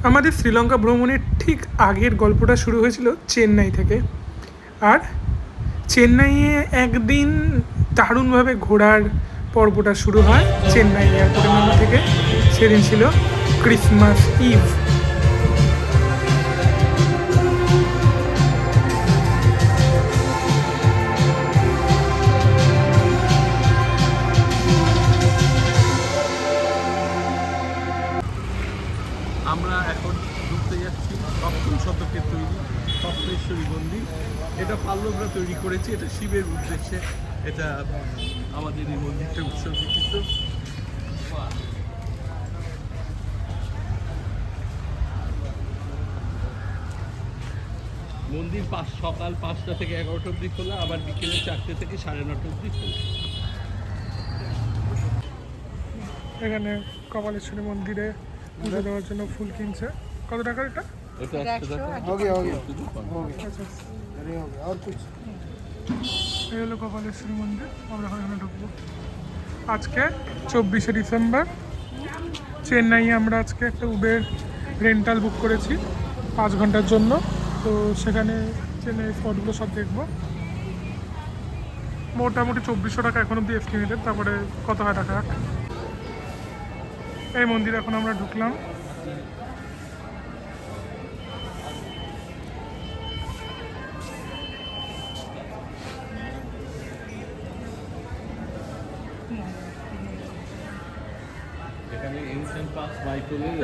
আমাদের শ্রীলঙ্কা ভ্রমণের ঠিক আগের গল্পটা শুরু হয়েছিল চেন্নাই থেকে। আর চেন্নাইয়ে একদিন দারুণভাবে ঘোরার পর্বটা শুরু হয় চেন্নাই এয়ারপোর্টের নাম থেকে। সেদিন ছিল ক্রিসমাস ইভ। আমরা এখন ঘুরতে যাচ্ছি সপ্তম শতকের তৈরি সপ্তেশ্বরী মন্দির। এটা পাল্লবরা তৈরি করেছে, এটা শিবের উদ্দেশ্যে এটা আমাদের এই মন্দিরটা উৎসর্গীকৃত। মন্দির সকাল 5টা থেকে 11টা অবধি খোলা, আবার বিকেলে 4টে থেকে 9:30 অবধি খোলা। এখানে কপালেশ্বরী মন্দিরে পুজো দেওয়ার জন্য ফুল কিনছে। কত টাকা এটা? এটা 100 টাকা। আচ্ছা, এই হলো কপালেশ্বরী মন্দির। আমরা এখানে ঢুকবো। আজকে 24শে ডিসেম্বর। চেন্নাইয়ে আমরা আজকে একটা উবের রেন্টাল বুক করেছি 5 ঘন্টার জন্য। তো সেখানে চেন্নাই স্পটগুলো সব দেখবো। মোটামুটি 2400 টাকা এখন অব্দি এস্টিমেটেড, তারপরে কত হয় টাকা। এই মন্দিরে এখন আমরা ঢুকলাম।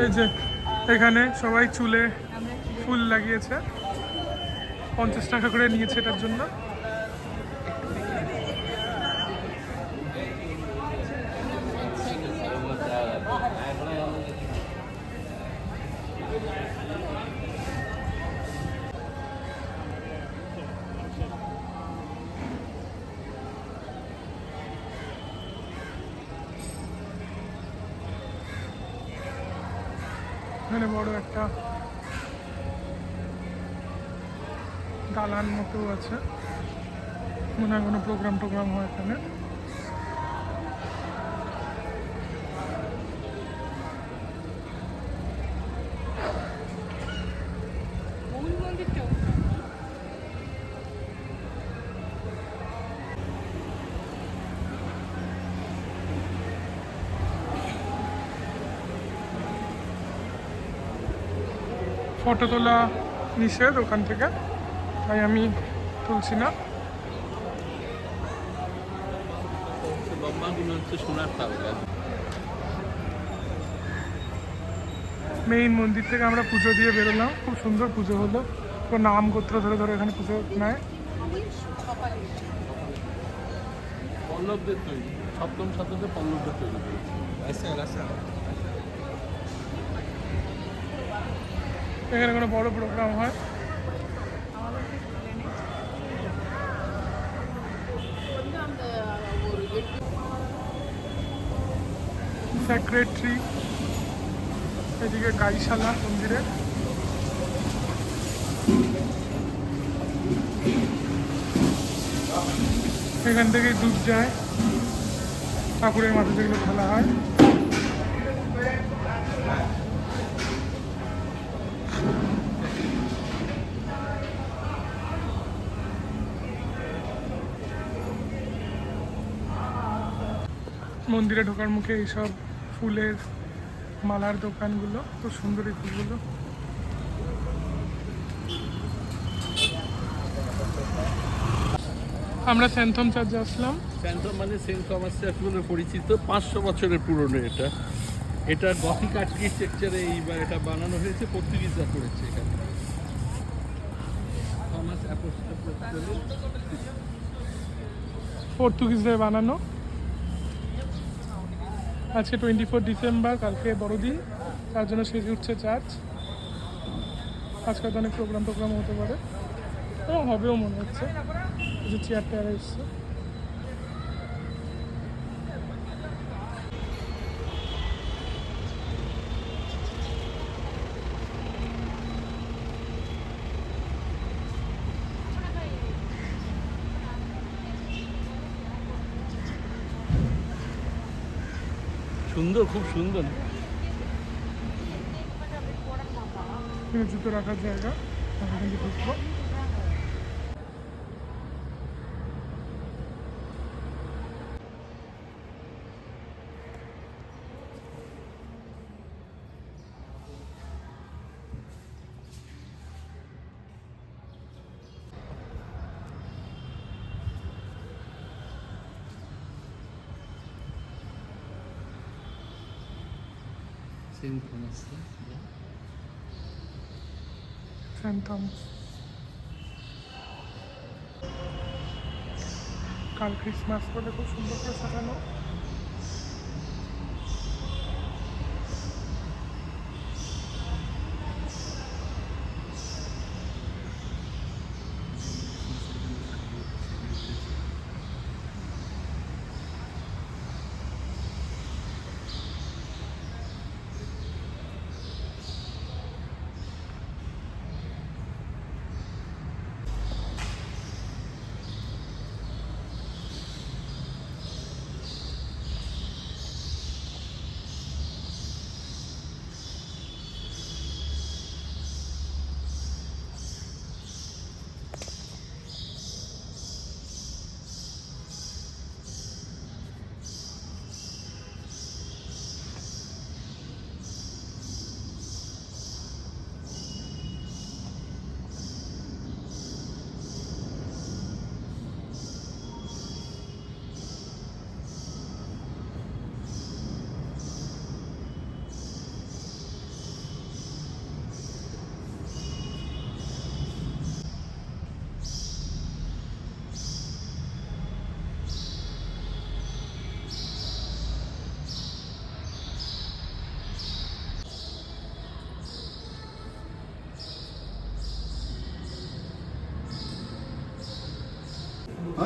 এই যে এখানে সবাই চুলে ফুল লাগিয়েছে, 50 টাকা করে নিয়েছে এটার জন্য। এখানে বড় একটা দালান মতো আছে, মনে হয় কোনো প্রোগ্রাম হয় এখানে। ফটো তোলা নিষেধ ওখান থেকে, তাই আমি তুলছি না। মেইন মন্দির থেকে আমরা পুজো দিয়ে বেরোলাম, খুব সুন্দর পুজো হলো। পুরো নাম গোত্র ধরে ধরে এখানে পুজো নেয়। পল্লবদের তৈরি, সপ্তম শতকে পল্লবদের তৈরি করেছে। এখানে কোনো বড় প্রোগ্রাম হয়। সেক্রেটারি, এদিকে গাইশালা মন্দিরে। এখান থেকেই দুধ যায় ঠাকুরের মাথা, যেগুলো ফেলা হয়। মন্দিরে ঢোকার মুখে এইসব ফুলের মালার দোকানগুলো, খুব সুন্দর এই ফুলগুলো। আমরা স্যান্থম চার্চে আসলাম। স্যান্থম মানে সেন্ট থমাস চার্চ বলে পরিচিত, 500 বছরের পুরনো এটা। এটা গথিক আর্কিটেকচারে এইবার এটা বানানো হয়েছে, পর্তুগিজরা করেছে এখানে। থমাস পর্তুগিজদের বানানো। আজকে 24 ডিসেম্বর, কালকে বড়দিন, তার জন্য সেজে উঠছে চার্চ। আজকে তো অনেক প্রোগ্রাম হতে পারে, এবং হবেও মনে হচ্ছে। যে চেয়ার টেয়ার এসছে। সুন্দর, খুব সুন্দর। এখানে জুতো রাখার জায়গা, আমরা এখান থেকে ঢুকবো। Saint Thomas, Saint Thomas. কাল ক্রিসমাস বলে খুব সুন্দর করে সাজানো।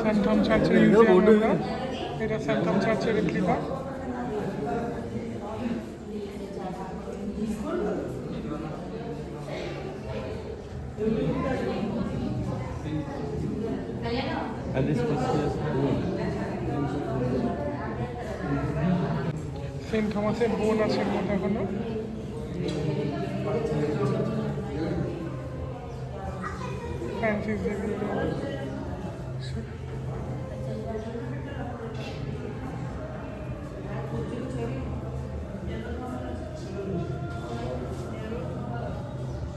সেন্ট থম চার্চের মিউজিয়াম আমরা, এটা সেন্ট থম চার্চের রেপ্লিকা। And this Christmas, সেন্ট থমাসের বোন আছে এর মধ্যে এখনো। ফ্রান্সিস জেভিয়ার,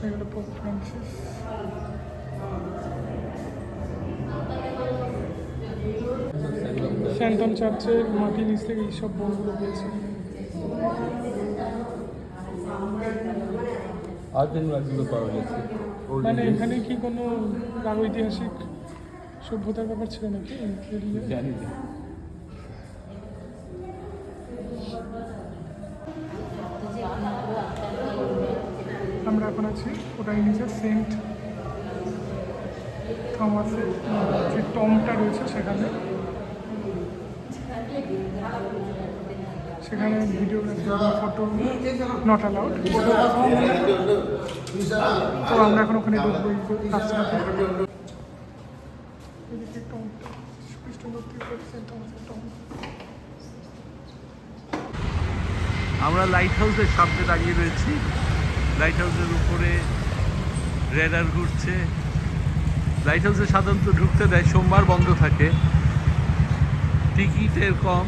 এগুলো পোপ ফ্রান্সিস। সেন্ট থম চার্চের মাটির নিচ থেকে এইসব বোনগুলো পেয়েছে। আর দিন রাখগুলো পাওয়া গেছে। মানে এখানে কি কোনো প্রাগৈতিহাসিক সভ্যতার ব্যাপার ছিল নাকি এরিয়া? জানি না। আমরা এখন আছি ওটাই নিচে সেন্ট থমাসের যে টমটা রয়েছে সেখানে, সেখানে ভিডিওগ্রাফি ফটো নট অ্যালাউড। তো আমরা এখন ওখানে ঢুকবো রাস্তাতে। এদিকে টমটা, খ্রিস্ট মূর্তি সেন্ট থমাসের টম। আমরা লাইট হাউসের সামনে দাঁড়িয়ে রয়েছি। লাইট হাউসের উপরে রেডার ঘুরছে। লাইট হাউসে সাধারণত ঢুকতে দেয়, সোমবার বন্ধ থাকে, টিকিটের কম।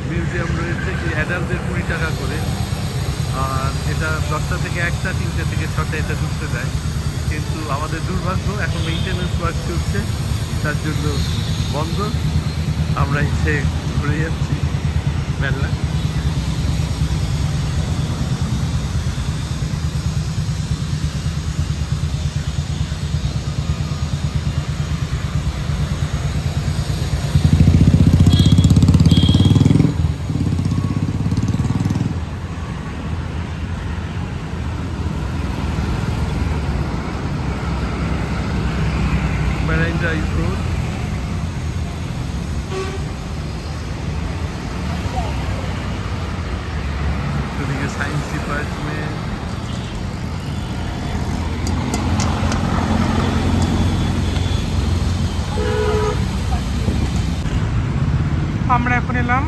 মিউজিয়াম রয়েছে কি অ্যাডাল্টদের 20 টাকা করে, আর এটা 10টা থেকে 1টা, 3টে থেকে 6টা এটা ঢুকতে দেয়। কিন্তু আমাদের দুর্ভাগ্য এখন মেইনটেন্যান্স ওয়ার্ক চলছে, তার জন্য বন্ধ। আমরা এসে ঘুরে যাচ্ছি মেলা। Marine Drive Road. এদিকে সায়েন্স ডিপার্টমেন্ট। আমরা এখন এলাম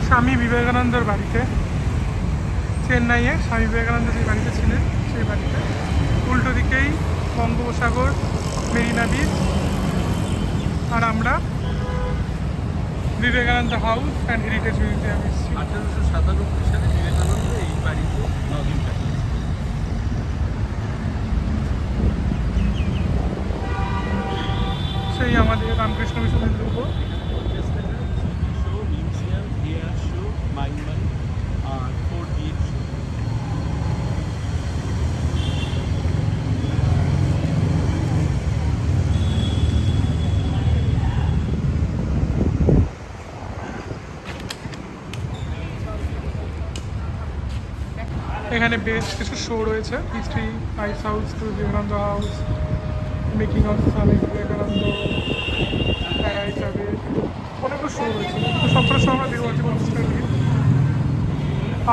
স্বামী বিবেকানন্দের বাড়িতে, চেন্নাইয়ে স্বামী বিবেকানন্দ যে বাড়িতে ছিলেন সেই বাড়িতে। উল্টো দিকেই বঙ্গোপসাগর, মেরিনা বিচ, আর আমরা Vivekananda house and heritage museum এসেছি। 1897 সালে বিবেকানন্দ এই বাড়িতে 9 দিন কাটিয়েছেন। সেই আমাদের রামকৃষ্ণ মিশনের দুর্গ। মিউজিয়াম, এয়ার শো, মাইনমান আর 4D শো। এখানে বেশ কিছু শো রয়েছে, history, ice house, Vivekananda house, making of Swami Vivekananda হিসাবে অনেকগুলো শো রয়েছে। তো সবগুলো শো আমরা দেখতে পাচ্ছি অনুষ্ঠানে।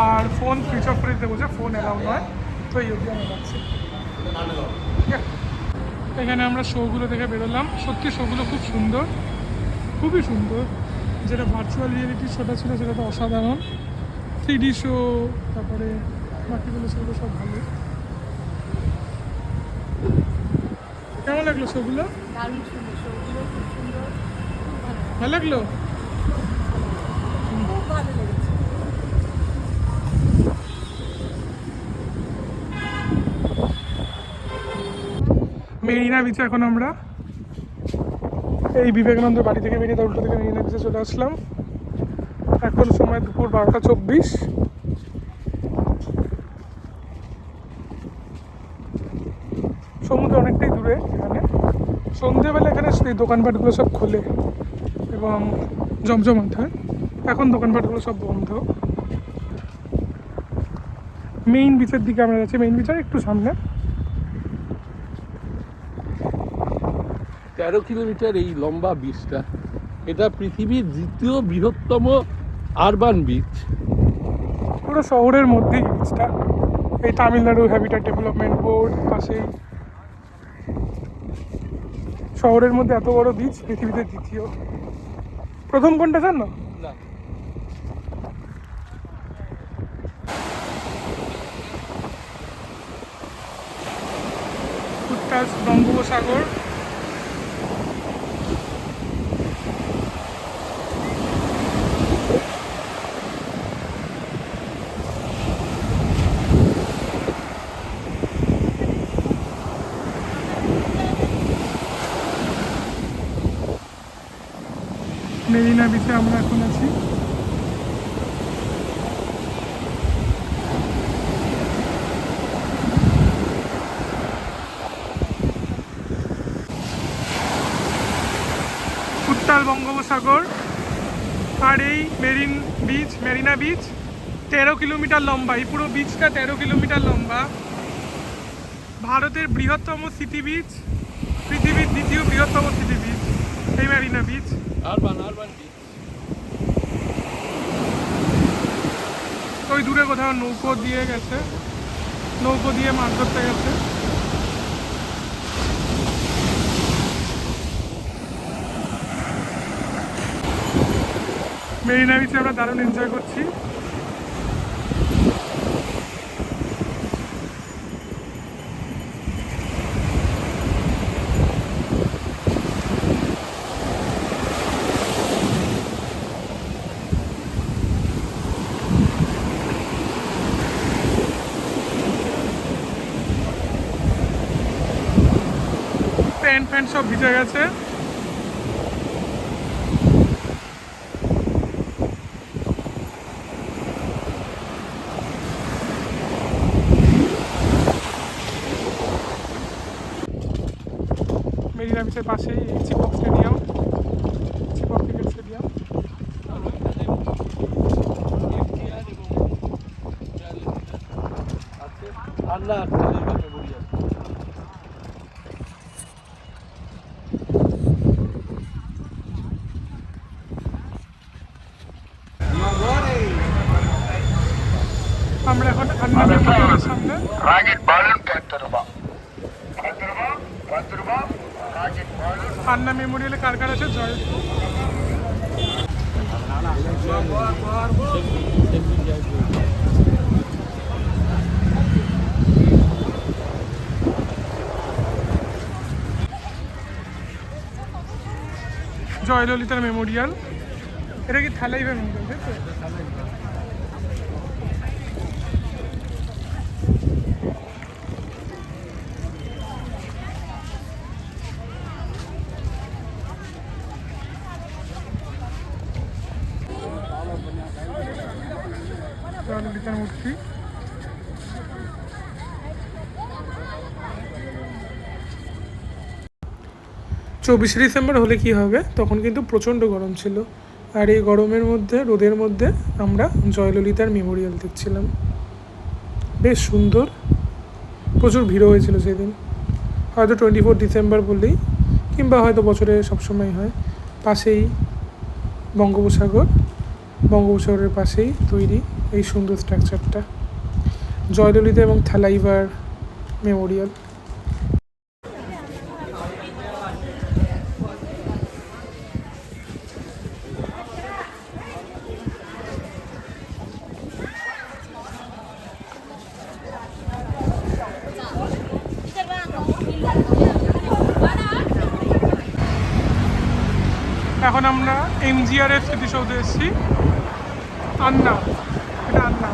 আর ফোন সুইচ অফ করে দিতে বলছে, ফোন অ্যালাউ নয়, তো এই অবধি আমরা যাচ্ছি। ঠিক আছে, এখানে আমরা শোগুলো দেখে বেরোলাম। সত্যি শোগুলো খুব সুন্দর, খুবই সুন্দর। যেটা ভার্চুয়াল রিয়েলিটি শোটা ছিল সেটা তো অসাধারণ। 3D শো, তারপরে বাকিগুলো সেগুলো সব ভালো। কেমন লাগলো শোগুলো? দারুণ সুন্দর, শোগুলো খুব সুন্দর, খুব ভালো, ভালো লাগলো? খুব ভালো লেগেছে। মেরিনা বিচে এখন আমরা এই বিবেকানন্দ বাড়ি থেকে বেরিয়ে উল্টো থেকে মেরিনা বিচে চলে আসলাম। এখন সময় দুপুর 12:24। সমুদ্র অনেকটাই দূরে। এখানে সন্ধেবেলা এখানে এই দোকানপাটগুলো সব খোলে এবং জমজমাট হয়। এখন দোকানপাটগুলো সব বন্ধ। মেইন বিচের দিকে আমরা যাচ্ছি, মেইন বিচের একটু সামনে। 13 কিলোমিটার এই লম্বা বিচটা। এটা পৃথিবীর দ্বিতীয় বৃহত্তম আরবান বিচ। পুরো শহরের মধ্যেই বিচটা। এই তামিলনাড়ু হ্যাবিটেট ডেভেলপমেন্ট বোর্ড পাশেই। শহরের মধ্যে এত বড় বিচ পৃথিবীতে দ্বিতীয়। প্রথম কোনটা জানো? না, উত্তাল বঙ্গোপসাগর। মেরিনা বিচে আমরা এখন আছি। উত্তাল বঙ্গোপসাগর আর এই মেরিনা বিচ 13 কিলোমিটার লম্বা। এই পুরো বিচটা 13 কিলোমিটার লম্বা। ভারতের বৃহত্তম সিটি বিচ, পৃথিবীর দ্বিতীয় বৃহত্তম সিটি বিচ এই মেরিনা বিচ। Urban beach. ওই দূরে কোথাও নৌকো দিয়ে গেছে, নৌকো দিয়ে মাছ ধরতে গেছে। মেরিনা বিচে আমরা দারুণ এনজয় করছি। প্যান্ট ফ্যান্ট সব ভিজে গেছে। মেরিনা বিচের পাশেই Chipko stadium, Chipko cricket stadium. আন্না মেমোরিয়াল। আমরা এখন আন্না মেমোরিয়ালের সামনে। আন্না মেমোরিয়ালে কার কার আছে? জয় জয়ললিতার মেমোরিয়াল। এটা কি থালাইভা মেমোরিয়াল, তাই তো? জয়ললিতার মূর্তি। চব্বিশে ডিসেম্বর হলে কি হবে, তখন কিন্তু প্রচণ্ড গরম ছিল, আর এই গরমের মধ্যে, রোদের মধ্যে আমরা জয়ললিতার মেমোরিয়াল দেখছিলাম। বেশ সুন্দর, প্রচুর ভিড়ও হয়েছিল সেদিন। হয়তো 24 ডিসেম্বর বললেই, কিংবা হয়তো বছরে সবসময় হয়। পাশেই বঙ্গোপসাগর, বঙ্গোপসাগরের পাশেই তৈরি এই সুন্দর স্ট্রাকচারটা, জয়ললিতা এবং থালাইভার মেমোরিয়াল। এখন আমরা এমজিআরের স্মৃতিসৌধে এসেছি। আন্না, এটা আন্না,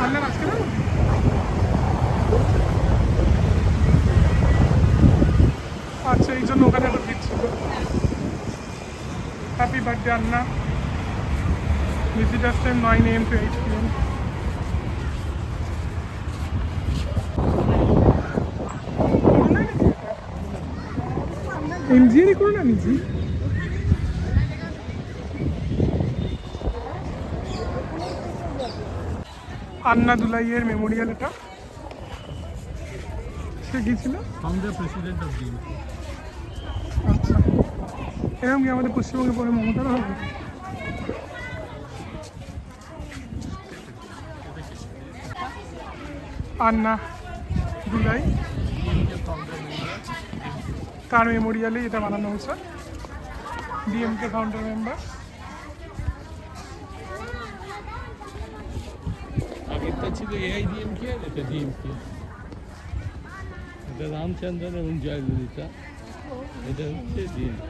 আন্নার আজকে না, আচ্ছা এই জন্য ওখানে একটা ভিড় ছিল। Happy birthday Anna. Visitors time 9 AM to 8 PM। এমজিআরই করে না নিজে। আন্না দুলাইয়ের মেমোরিয়াল এটা। সে গিয়েছিল ফাউন্ডার প্রেসিডেন্ট অফ ডিএম। আচ্ছা, এরকম কি আমাদের পশ্চিমবঙ্গে পরে মমতারা হবে? আন্না দুলাই, তার মেমোরিয়ালে এটা বানানো হয়েছে। DMK founder member. আগেরটা ছিল এআইডিএমকে, আর এটা ডিএমকে। এটা রামচন্দ্রন এবং জয়ললিতা, এটা হচ্ছে ডিএমকে।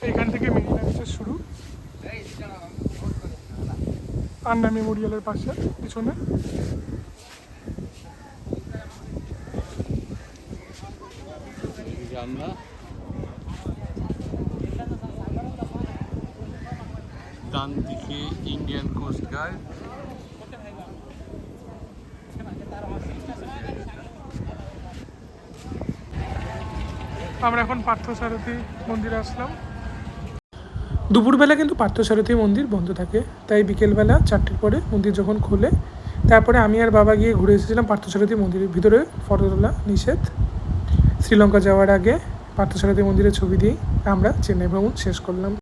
এইখান থেকে মেইন লাইনটা শুরু, আন্না মেমোরিয়ালের পাশে পিছনে। জানলা, ডান দিকে ইন্ডিয়ান কোস্ট গার্ড। আমরা এখন পার্থসারথী মন্দিরে আসলাম। দুপুরবেলা কিন্তু পার্থসারথী মন্দির বন্ধ থাকে, তাই বিকেলবেলা 4টের পরে মন্দির যখন খোলে, তারপরে আমি আর বাবা গিয়ে ঘুরে এসেছিলাম পার্থসারথী মন্দিরের ভিতরে। ফটো তোলা নিষেধ। শ্রীলঙ্কা যাওয়ার আগে পার্থসারথী মন্দিরের ছবি দিয়েই আমরা চেন্নাই ভ্রমণ শেষ করলাম।